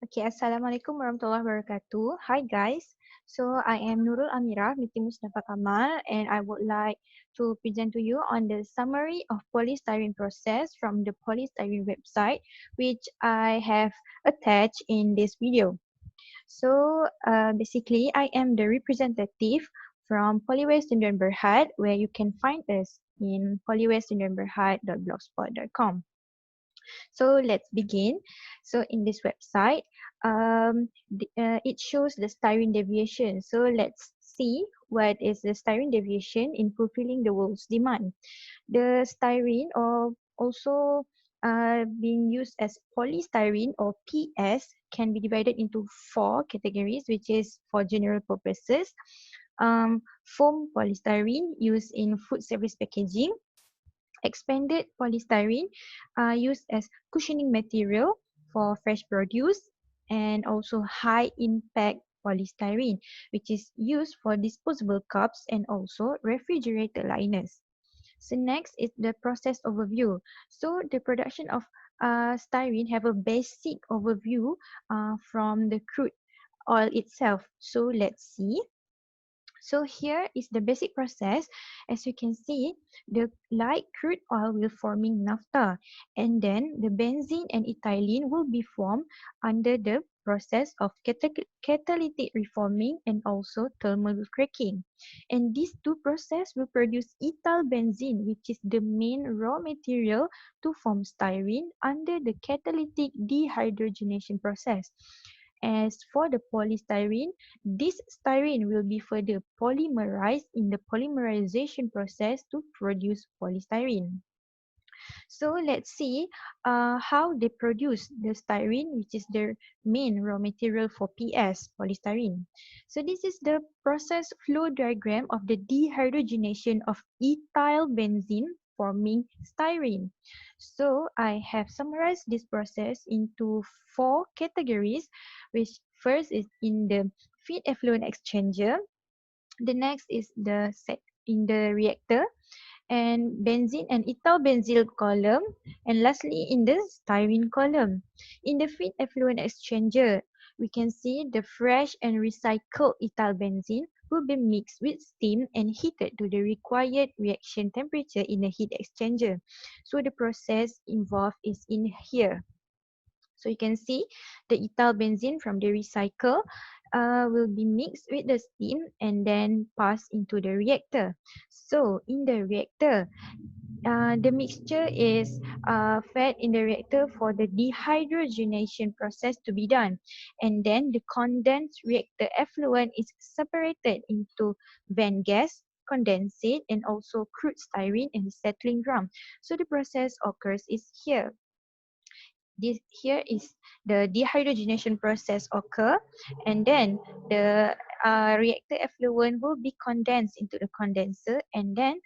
Okay, Assalamualaikum warahmatullahi wabarakatuh. Hi guys. So I am Nurul Amirah binti Mustafa Kamal and I would like to present to you on the summary of polystyrene process from the polystyrene website which I have attached in this video. So basically I am the representative from Polywest Sdn Berhad where you can find us in polywestsdnberhad.blogspot.com. So let's begin. So in this website, it shows the styrene deviation. So let's see what is the styrene deviation in fulfilling the world's demand. The styrene or also being used as polystyrene or PS can be divided into four categories, which is for general purposes. Foam polystyrene used in food service packaging, expanded polystyrene are used as cushioning material for fresh produce, and also high impact polystyrene, which is used for disposable cups and also refrigerator liners. So next is the process overview. So the production of styrene have a basic overview from the crude oil itself. So let's see. So here is the basic process. As you can see, the light crude oil will forming naphtha, and then the benzene and ethylene will be formed under the process of catalytic reforming and also thermal cracking. And these two processes will produce ethyl benzene, which is the main raw material to form styrene under the catalytic dehydrogenation process. As for the polystyrene, this styrene will be further polymerized in the polymerization process to produce polystyrene. So let's see how they produce the styrene, which is their main raw material for PS, polystyrene. So this is the process flow diagram of the dehydrogenation of ethyl benzene forming styrene. So I have summarized this process into four categories, which first is in the feed effluent exchanger. The next is the set in the reactor, and benzene and ethyl benzyl column, and lastly in the styrene column. In the feed effluent exchanger, we can see the fresh and recycled ethyl benzene will be mixed with steam and heated to the required reaction temperature in the heat exchanger. So the process involved is in here. So you can see the ethyl benzene from the recycle will be mixed with the steam and then passed into the reactor. So in the reactor, the mixture is fed in the reactor for the dehydrogenation process to be done. And then the condensed reactor effluent is separated into vent gas, condensate, and also crude styrene in the settling drum. So the process occurs is here. This here is the dehydrogenation process occur, and then the reactor effluent will be condensed into the condenser, and then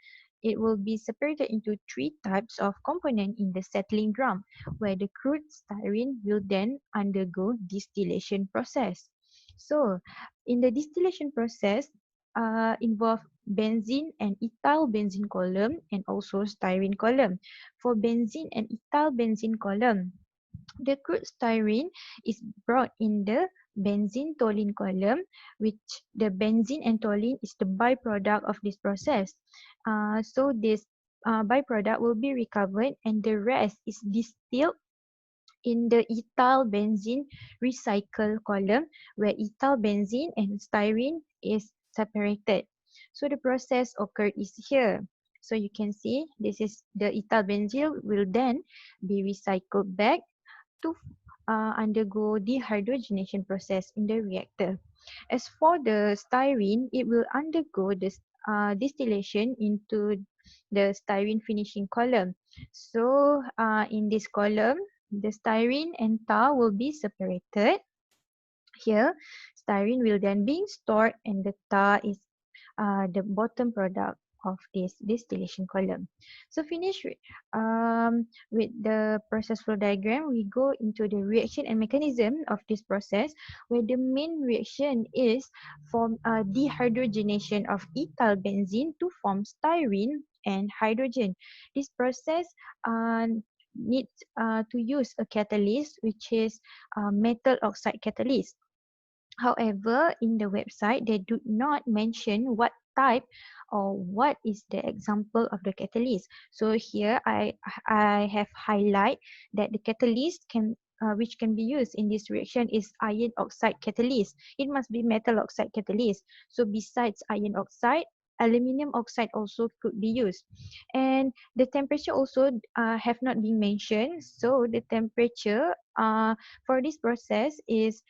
it will be separated into three types of component in the settling drum, where the crude styrene will then undergo distillation process. So in the distillation process involve benzene and ethyl benzene column and also styrene column. For benzene and ethyl benzene column, the crude styrene is brought in the benzene toluene column, which the benzene and toluene is the byproduct of this process. So this byproduct will be recovered and the rest is distilled in the ethyl benzene recycle column, where ethyl benzene and styrene is separated. So the process occurred is here. So you can see this is the ethyl benzene will then be recycled back to undergo dehydrogenation process in the reactor. As for the styrene, it will undergo this distillation into the styrene finishing column. So in this column, the styrene and tar will be separated. Here, styrene will then be stored and the tar is the bottom product of this distillation column. So finish with the process flow diagram, we go into the reaction and mechanism of this process, where the main reaction is from dehydrogenation of ethyl benzene to form styrene and hydrogen. This process need to use a catalyst, which is metal oxide catalyst. However, in the website, they do not mention what type or what is the example of the catalyst. So here I have highlight that the catalyst can which can be used in this reaction is iron oxide catalyst. It must be metal oxide catalyst. So besides iron oxide, aluminum oxide also could be used. And the temperature also have not been mentioned. So the temperature for this process is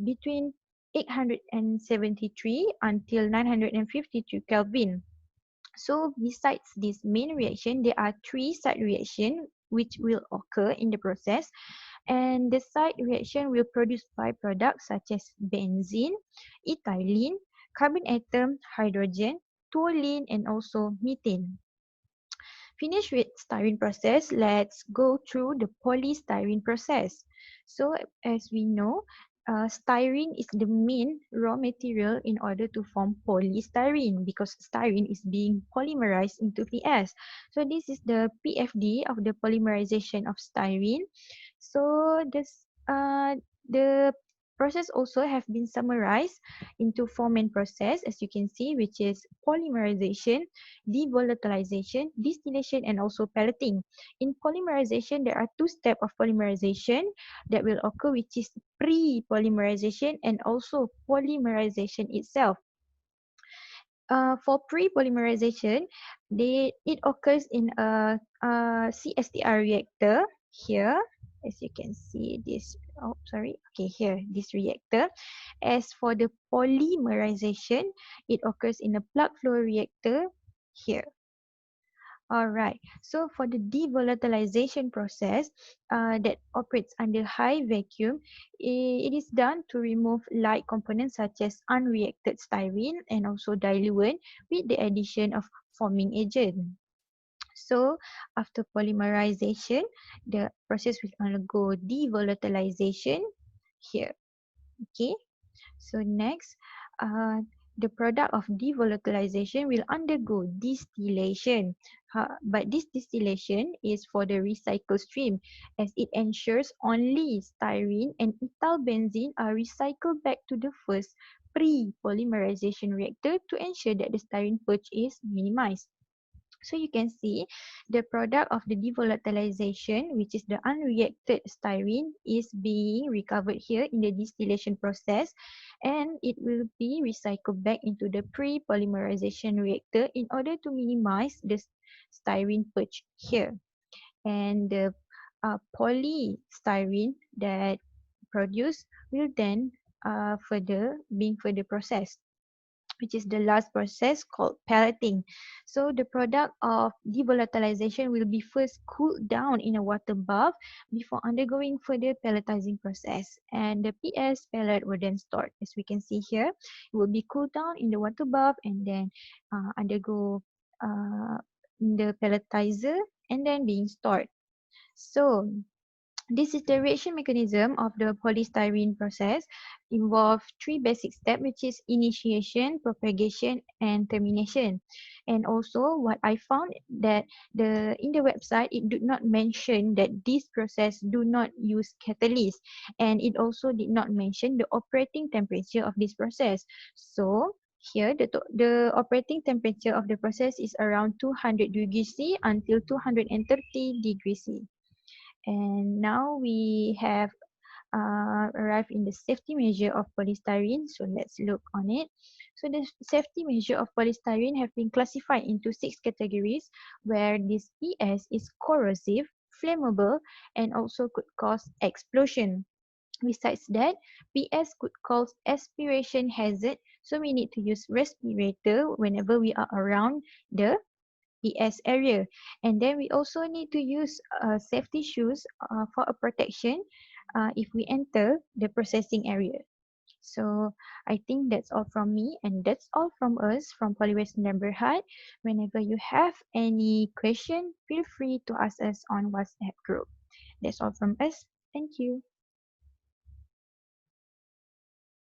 between 873 until 952 Kelvin. So besides this main reaction, there are three side reaction which will occur in the process, and the side reaction will produce byproducts such as benzene, ethylene, carbon atom, hydrogen, toluene, and also methane. Finished with styrene process, let's go through the polystyrene process. So as we know, styrene is the main raw material in order to form polystyrene because styrene is being polymerized into PS. So this is the PFD of the polymerization of styrene. So the process also have been summarized into four main process, as you can see, which is polymerization, devolatilization, distillation, and also pelleting. In polymerization, there are two steps of polymerization that will occur, which is pre-polymerization and also polymerization itself. For pre-polymerization, it occurs in a CSTR reactor here, as you can see this. Oh, sorry. Okay, here this reactor. As for the polymerization, it occurs in a plug flow reactor here. Alright, so for the devolatilization process that operates under high vacuum, it is done to remove light components such as unreacted styrene and also diluent with the addition of forming agent. So after polymerization, the process will undergo devolatilization here. Okay. So next, the product of devolatilization will undergo distillation. But this distillation is for the recycle stream, as it ensures only styrene and ethyl benzene are recycled back to the first pre-polymerization reactor to ensure that the styrene purge is minimized. So you can see the product of the devolatilization, which is the unreacted styrene, is being recovered here in the distillation process, and it will be recycled back into the pre-polymerization reactor in order to minimize the styrene purge here. And the polystyrene that produced will then being further processed, which is the last process called pelleting. So the product of devolatilization will be first cooled down in a water bath before undergoing further pelletizing process. And the PS pellet will then stored. As we can see here, it will be cooled down in the water bath and then undergo in the pelletizer and then being stored. So this is the reaction mechanism of the polystyrene process. Involve three basic steps, which is initiation, propagation, and termination. And also, what I found that in the website it did not mention that this process do not use catalyst, and it also did not mention the operating temperature of this process. So here, the operating temperature of the process is around 200 degrees C until 230 degrees C. And now we have arrived in the safety measure of polystyrene. So let's look on it. So the safety measure of polystyrene have been classified into 6 categories, where this PS is corrosive, flammable, and also could cause explosion. Besides that, PS could cause aspiration hazard, so we need to use respirator whenever we are around the PS area. And then we also need to use safety shoes for a protection if we enter the processing area. So I think that's all from me, and that's all from us from Polywest Neighborhood. Whenever you have any question, feel free to ask us on WhatsApp group. That's all from us. Thank you.